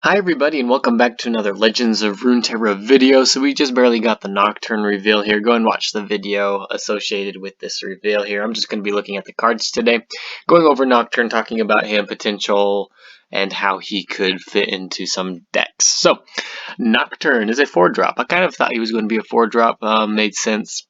Hi everybody and welcome back to another Legends of Runeterra video. So we just barely got the Nocturne reveal here. Go and watch the video associated with this reveal here. I'm just going to be looking at the cards today, going over Nocturne, talking about him, potential, and how he could fit into some decks. So Nocturne is a 4-drop. I kind of thought he was going to be a 4-drop, made sense.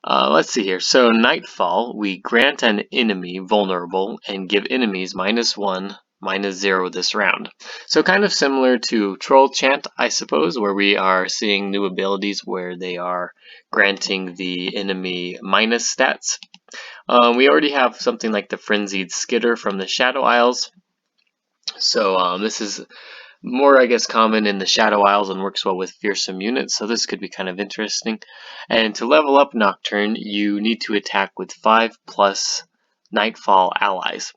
Let's see here. So Nightfall, we grant an enemy vulnerable and give enemies -1, -0 this round. So kind of similar to Troll Chant, I suppose, where we are seeing new abilities where they are granting the enemy minus stats. We already have something like the Frenzied Skitter from the Shadow Isles. So this is more, I guess, common in the Shadow Isles and works well with fearsome units, so this could be kind of interesting. And to level up Nocturne, you need to attack with 5+ Nightfall allies.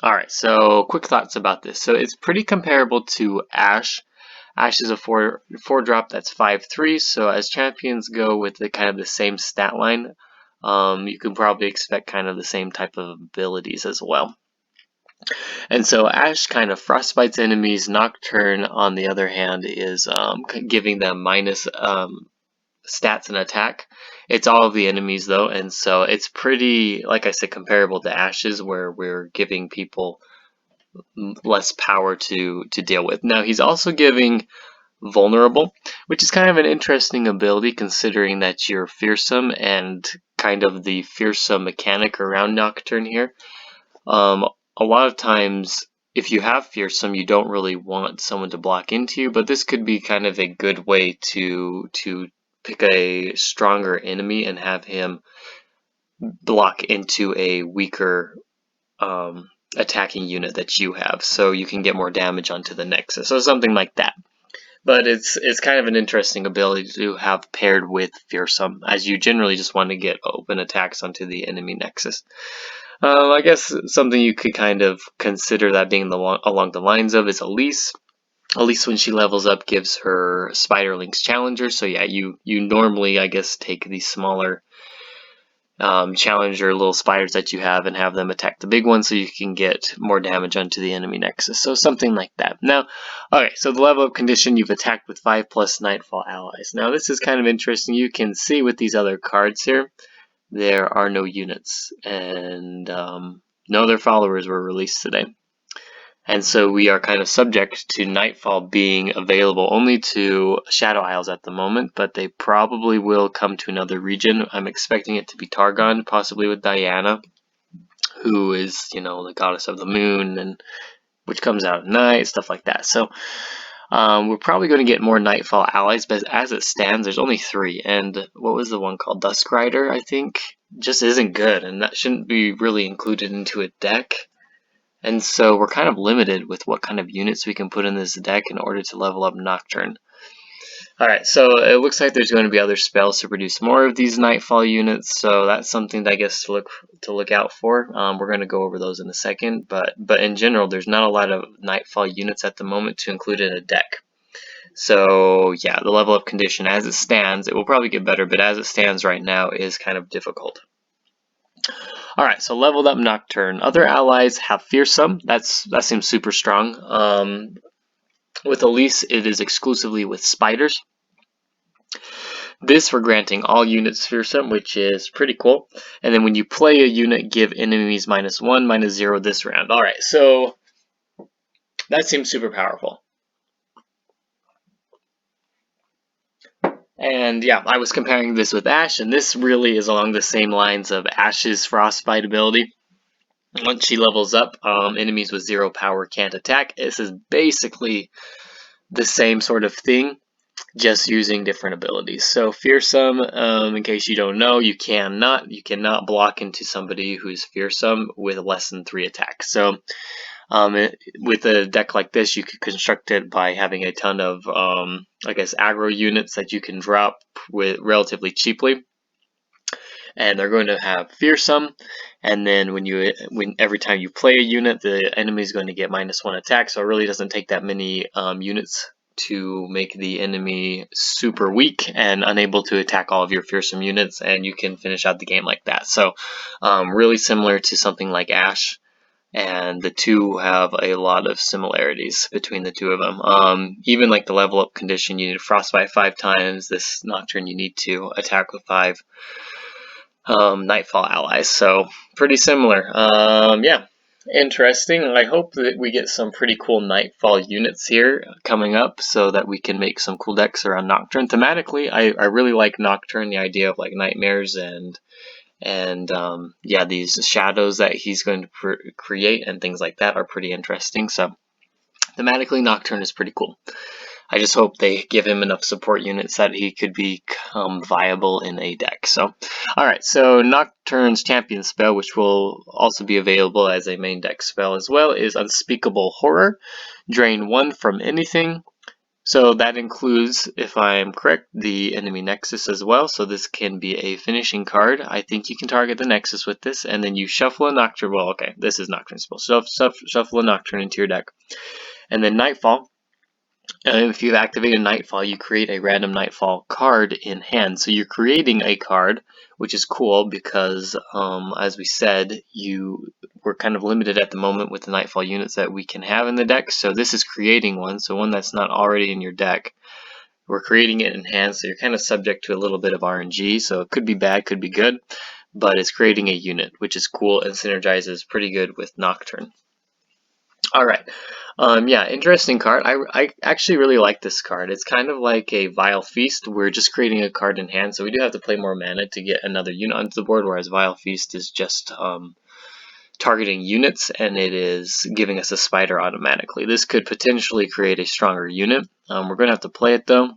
Alright, so quick thoughts about this. So it's pretty comparable to Ashe. Ashe is a 4-drop that's 5/3, so as champions go with the kind of the same stat line, you can probably expect kind of the same type of abilities as well. And so Ashe kind of frostbites enemies. Nocturne, on the other hand, is giving them minus stats and attack. It's all of the enemies though, and so it's pretty, like I said, comparable to Ashe's, where we're giving people less power to deal with. Now he's also giving vulnerable, which is kind of an interesting ability considering that you're fearsome and kind of the fearsome mechanic around Nocturne here. A lot of times, if you have fearsome, you don't really want someone to block into you, but this could be kind of a good way to pick a stronger enemy and have him block into a weaker attacking unit that you have, so you can get more damage onto the Nexus, so something like that. But it's kind of an interesting ability to have paired with fearsome, as you generally just want to get open attacks onto the enemy Nexus. I guess something you could kind of consider that being along the lines of is Elise. Elise, when she levels up, gives her Spiderling's Challenger. So yeah, you normally, I guess, take these smaller Challenger little spiders that you have and have them attack the big one so you can get more damage onto the enemy Nexus. So something like that. Now, okay, so the level up condition, you've attacked with 5+ Nightfall allies. Now this is kind of interesting. You can see with these other cards here, there are no units, and no other followers were released today. And so we are kind of subject to Nightfall being available only to Shadow Isles at the moment, but they probably will come to another region. I'm expecting it to be Targon, possibly with Diana, who is, you know, the goddess of the moon, and which comes out at night, stuff like that. So we're probably going to get more Nightfall allies, but as it stands, there's only 3. And what was the one called? Dusk Rider, I think, just isn't good, and that shouldn't be really included into a deck. And so we're kind of limited with what kind of units we can put in this deck in order to level up Nocturne. Alright, so it looks like there's going to be other spells to produce more of these Nightfall units, so that's something that I guess to look out for. We're going to go over those in a second, but in general, there's not a lot of Nightfall units at the moment to include in a deck. So yeah, the level up condition as it stands, it will probably get better, but as it stands right now is kind of difficult. Alright, so leveled up Nocturne. Other allies have Fearsome. That seems super strong. With Elise, it is exclusively with Spiders. This we're granting all units Fearsome, which is pretty cool. And then when you play a unit, give enemies -1, -0 this round. Alright, so that seems super powerful. And yeah, I was comparing this with Ashe, and this really is along the same lines of Ashe's Frostbite ability. Once she levels up, enemies with 0 power can't attack. This is basically the same sort of thing, just using different abilities. So Fearsome, in case you don't know, you cannot block into somebody who's Fearsome with less than 3 attacks. So with a deck like this, you could construct it by having a ton of, I guess, aggro units that you can drop with relatively cheaply. And they're going to have Fearsome, and then every time you play a unit, the enemy is going to get -1 attack. So it really doesn't take that many units to make the enemy super weak and unable to attack all of your fearsome units, and you can finish out the game like that. So really similar to something like Ashe. and the two have a lot of similarities between the two of them. Even like the level up condition, you need to frostbite 5 times. This Nocturne, you need to attack with 5 Nightfall allies, so pretty similar. Yeah, interesting. I hope that we get some pretty cool Nightfall units here coming up so that we can make some cool decks around Nocturne. Thematically, I really like Nocturne, the idea of like nightmares and yeah, these shadows that he's going to create and things like that are pretty interesting. So thematically, Nocturne is pretty cool. I just hope they give him enough support units that he could become viable in a deck. So, alright, so Nocturne's champion spell, which will also be available as a main deck spell as well, is Unspeakable Horror. Drain 1 from anything. So that includes, if I am correct, the enemy Nexus as well. So this can be a finishing card. I think you can target the Nexus with this, and then you shuffle a Nocturne. Well, okay, this is Nocturne spell. Shuffle a Nocturne into your deck. And then Nightfall. If you've activated Nightfall, you create a random Nightfall card in hand. So you're creating a card, which is cool because, as we said, we're kind of limited at the moment with the Nightfall units that we can have in the deck. So this is creating one, so one that's not already in your deck. We're creating it in hand, so you're kind of subject to a little bit of RNG. So it could be bad, could be good, but it's creating a unit, which is cool and synergizes pretty good with Nocturne. Alright, yeah, interesting card. I actually really like this card. It's kind of like a Vile Feast. We're just creating a card in hand, so we do have to play more mana to get another unit onto the board, whereas Vile Feast is just targeting units, and it is giving us a spider automatically. This could potentially create a stronger unit. We're going to have to play it, though.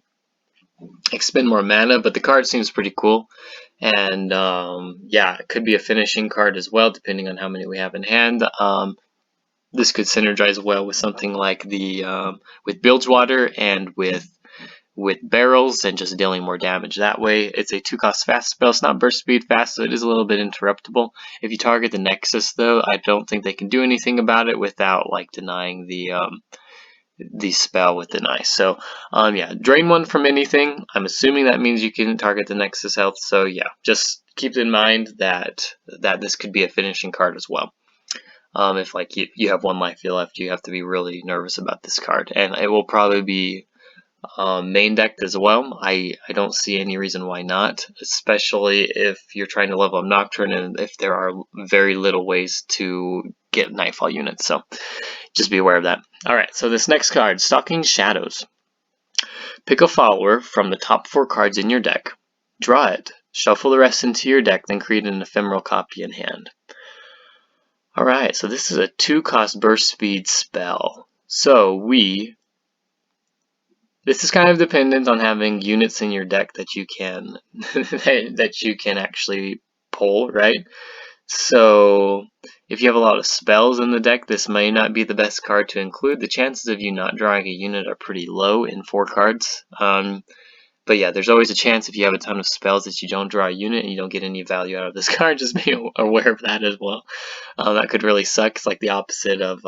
Expend more mana, but the card seems pretty cool. And, yeah, it could be a finishing card as well, depending on how many we have in hand. This could synergize well with something like the with Bilgewater and with barrels and just dealing more damage that way. It's a 2-cost fast spell. It's not burst speed fast, so it is a little bit interruptible. If you target the Nexus, though, I don't think they can do anything about it without like denying the spell with deny. So yeah, drain 1 from anything. I'm assuming that means you can target the Nexus health. So yeah, just keep in mind that this could be a finishing card as well. If like you have 1 life left, you have to be really nervous about this card, and it will probably be main decked as well. I don't see any reason why not, especially if you're trying to level up Nocturne and if there are very little ways to get Nightfall units. So just be aware of that. Alright, so this next card, Stalking Shadows. Pick a follower from the top 4 cards in your deck, draw it, shuffle the rest into your deck, then create an ephemeral copy in hand. Alright, so this is a 2-cost burst speed spell. So this is kind of dependent on having units in your deck that you can that you can actually pull, right? So if you have a lot of spells in the deck, this may not be the best card to include. The chances of you not drawing a unit are pretty low in 4 cards. But yeah, there's always a chance if you have a ton of spells that you don't draw a unit and you don't get any value out of this card. Just be aware of that as well. That could really suck. It's like the opposite of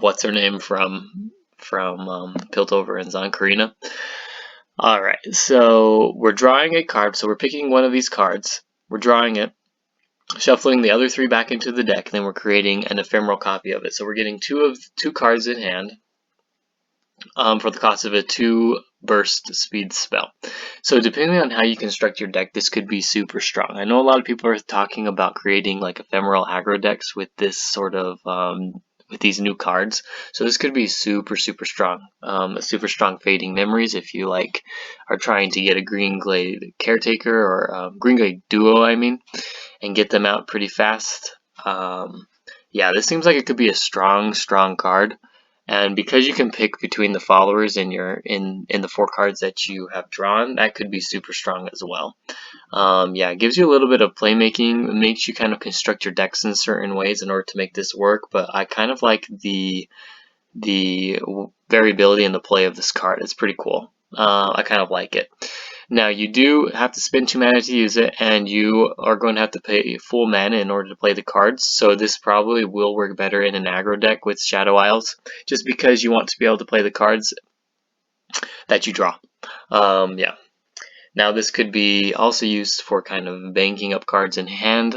what's her name from Piltover and Zonkarina. Alright, so we're drawing a card. So we're picking one of these cards. We're drawing it, shuffling the other 3 back into the deck, and then we're creating an ephemeral copy of it. So we're getting 2 cards in hand. For the cost of a 2 burst speed spell. So depending on how you construct your deck, this could be super strong. I know a lot of people are talking about creating like ephemeral aggro decks with this sort of with these new cards. So this could be super strong. A super strong Fading Memories if you like are trying to get a Green Glade Caretaker or Green Glade Duo, I mean, and get them out pretty fast. Yeah, this seems like it could be a strong card. And because you can pick between the followers in the 4 cards that you have drawn, that could be super strong as well. Yeah, it gives you a little bit of playmaking. It makes you kind of construct your decks in certain ways in order to make this work. But I kind of like the variability in the play of this card. It's pretty cool. I kind of like it. Now, you do have to spend 2 mana to use it, and you are going to have to pay full mana in order to play the cards, so this probably will work better in an aggro deck with Shadow Isles, just because you want to be able to play the cards that you draw. Yeah. Now, this could be also used for kind of banking up cards in hand,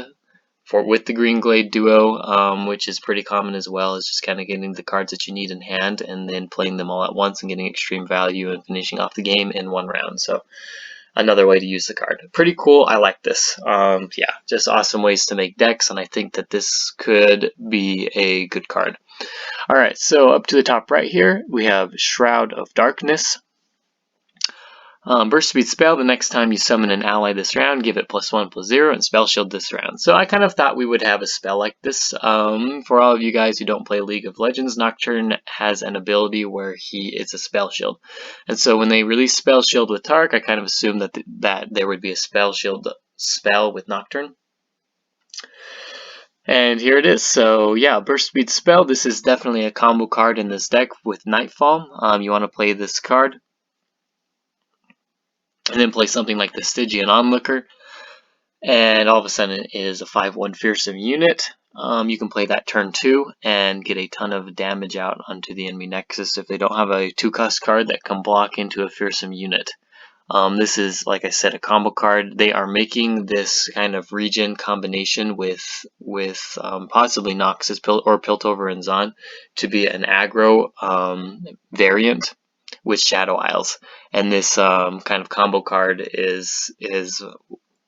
with the Green Glade duo, which is pretty common as well, is just kind of getting the cards that you need in hand and then playing them all at once and getting extreme value and finishing off the game in one round. So another way to use the card. Pretty cool. I like this. Yeah, just awesome ways to make decks, and I think that this could be a good card. Alright, so up to the top right here, we have Shroud of Darkness. Burst Speed Spell, the next time you summon an ally this round, give it +1/+0 and Spell Shield this round. So I kind of thought we would have a spell like this. For all of you guys who don't play League of Legends, Nocturne has an ability where it's a Spell Shield. And so when they release Spell Shield with Tark, I kind of assumed that there would be a Spell Shield spell with Nocturne. And here it is. So yeah, Burst Speed Spell, this is definitely a combo card in this deck with Nightfall. You want to play this card and then play something like the Stygian Onlooker, and all of a sudden it is a 5/1 fearsome unit. You can play that turn 2 and get a ton of damage out onto the enemy nexus if they don't have a 2-cost card that can block into a fearsome unit. This is, like I said, a combo card. They are making this kind of regen combination with possibly Noxus or Piltover and Zon to be an aggro variant with Shadow Isles, and this kind of combo card is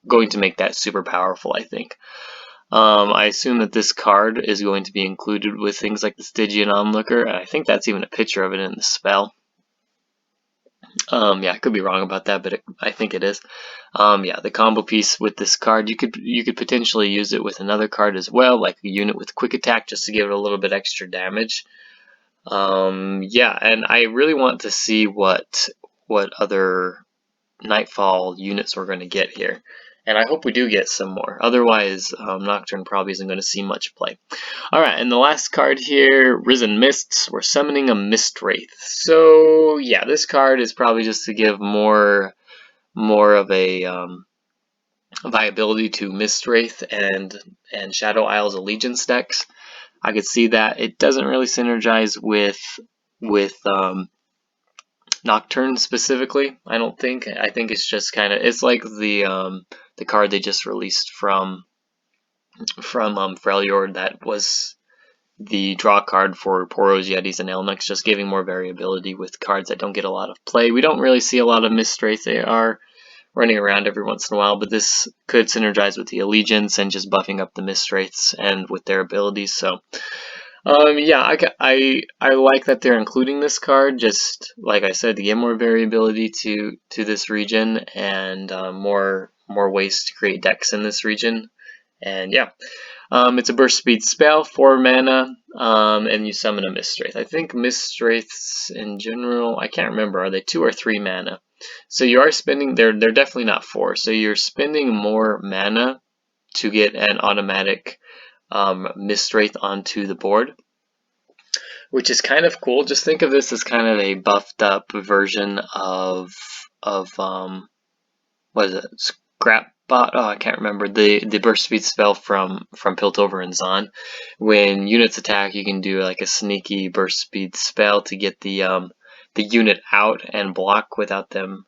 going to make that super powerful, I think. I assume that this card is going to be included with things like the Stygian Onlooker, and I think that's even a picture of it in the spell. Yeah, I could be wrong about that, but I think it is. Yeah, the combo piece with this card, you could potentially use it with another card as well, like a unit with quick attack, just to give it a little bit extra damage. Yeah, and I really want to see what other Nightfall units we're going to get here. And I hope we do get some more. Otherwise, Nocturne probably isn't going to see much play. Alright, and the last card here, Risen Mists. We're summoning a Mist Wraith. So, yeah, this card is probably just to give more of a viability to Mist Wraith and Shadow Isles Allegiance decks. I could see that. It doesn't really synergize with Nocturne specifically, I don't think. I think it's just kind of, it's like the card they just released from Freljord that was the draw card for Poros, Yetis, and Elnuks, just giving more variability with cards that don't get a lot of play. We don't really see a lot of Mist Wraiths. They are running around every once in a while, but this could synergize with the Allegiance and just buffing up the Mist Wraiths and with their abilities. So yeah, I like that they're including this card, just like I said, to get more variability to this region and more ways to create decks in this region. And yeah, it's a burst speed spell, 4 mana, and you summon a Mist Wraith. I think Mist Wraiths in general, I can't remember, are they 2 or 3 mana? So you are spending, they're definitely not 4, so you're spending more mana to get an automatic Mist Wraith onto the board, which is kind of cool. Just think of this as kind of a buffed up version of what is it? Scrapbot? Oh, I can't remember the burst speed spell from Piltover and Zon. When units attack, you can do like a sneaky burst speed spell to get the unit out and block without them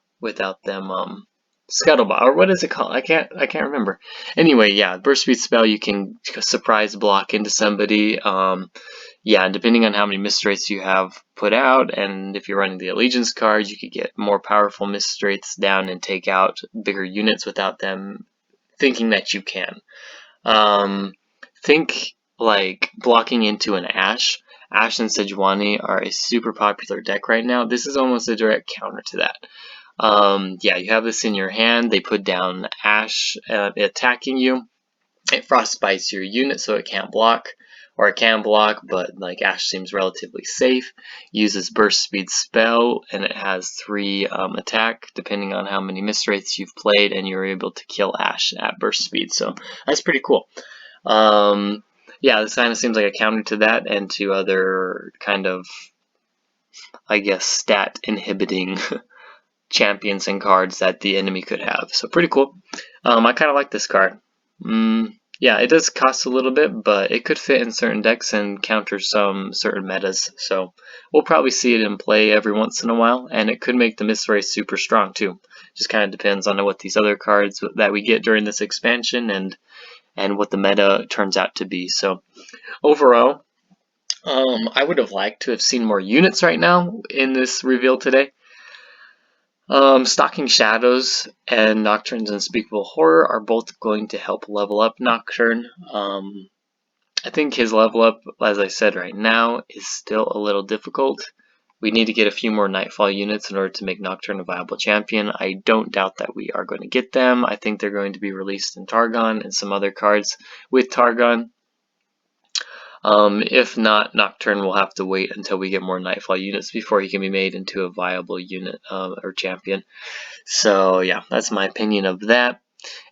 Scuttlebot, or what is it called? I can't remember. Anyway, yeah, burst speed spell, you can surprise block into somebody. Yeah, and depending on how many Mist Wraiths you have put out, and if you're running the Allegiance cards, you could get more powerful Mist Wraiths down and take out bigger units without them thinking that you can. Think like blocking into an Ashe. Ashe and Sejuani are a super popular deck right now. This is almost a direct counter to that. Yeah, you have this in your hand. They put down Ashe attacking you. It frostbites your unit so it can't block, or it can block, but like Ashe seems relatively safe. Uses burst speed spell, and it has 3 attack depending on how many Mist Wraiths you've played, and you're able to kill Ashe at burst speed. So that's pretty cool. Yeah, this kind of seems like a counter to that and to other kind of, I guess, stat inhibiting champions and cards that the enemy could have. So pretty cool. I kind of like this card. Yeah, it does cost a little bit, but it could fit in certain decks and counter some certain metas. So we'll probably see it in play every once in a while, and it could make the Mist Wraith super strong too. Just kind of depends on what these other cards that we get during this expansion and what the meta turns out to be. So overall, I would have liked to have seen more units right now in this reveal today. Stalking Shadows and Nocturne's Unspeakable Horror are both going to help level up Nocturne. I think his level up, as I said right now, is still a little difficult. We need to get a few more Nightfall units in order to make Nocturne a viable champion. I don't doubt that we are going to get them. I think they're going to be released in Targon and some other cards with Targon. If not, Nocturne will have to wait until we get more Nightfall units before he can be made into a viable unit or champion. So yeah, that's my opinion of that.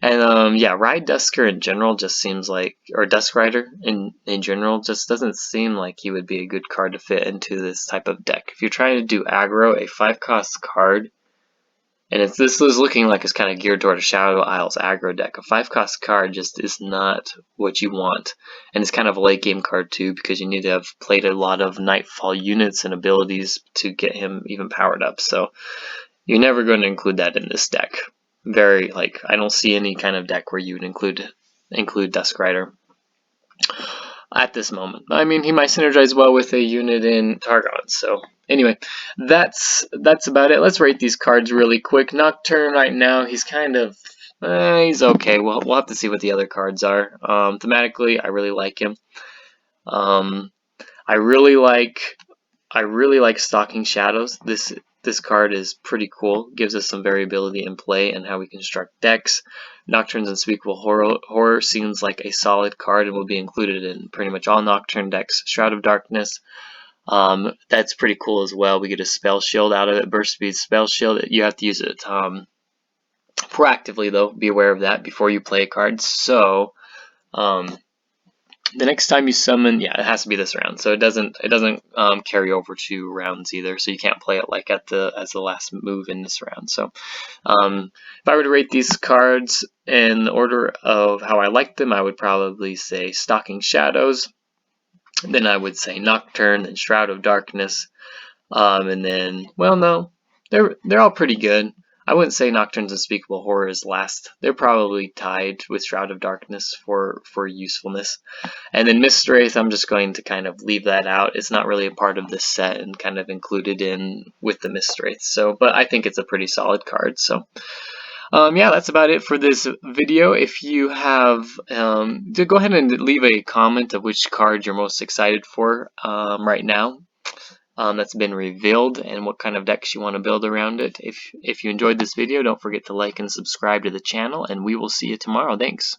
And yeah, Ride Dusker in general just seems like, or Dusk Rider in general just doesn't seem like he would be a good card to fit into this type of deck. If you're trying to do aggro, a 5-cost card, and this is looking like it's kind of geared toward a Shadow Isles aggro deck. A 5-cost card just is not what you want, and it's kind of a late game card too, because you need to have played a lot of Nightfall units and abilities to get him even powered up. So you're never going to include that in this deck. I don't see any kind of deck where you would include Dusk Rider at this moment. I mean, he might synergize well with a unit in Targon. So anyway, that's about it. Let's rate these cards really quick. Nocturne right now, he's kind of he's okay. We'll have to see what the other cards are. Thematically, I really like him. I really like Stalking Shadows. This card is pretty cool. Gives us some variability in play and how we construct decks. Nocturne's Unspeakable Horror seems like a solid card and will be included in pretty much all Nocturne decks. Shroud of Darkness, that's pretty cool as well. We get a spell shield out of it. Burst speed spell shield. You have to use it proactively though. Be aware of that before you play a card. So the next time you summon, yeah, it has to be this round, so it doesn't carry over to rounds either, so you can't play it like as the last move in this round. So if I were to rate these cards in the order of how I like them, I would probably say Stalking Shadows, then I would say Nocturne and Shroud of Darkness, and then, well, no, they're all pretty good. I wouldn't say Nocturne's Unspeakable Horror is last. They're probably tied with Shroud of Darkness for usefulness. And then Mistwraith, I'm just going to kind of leave that out. It's not really a part of this set and kind of included in with the Mistwraith. So, but I think it's a pretty solid card. So, yeah, that's about it for this video. If you have, go ahead and leave a comment of which card you're most excited for right now. That's been revealed, and what kind of decks you want to build around it. If you enjoyed this video, don't forget to like and subscribe to the channel, and we will see you tomorrow. Thanks.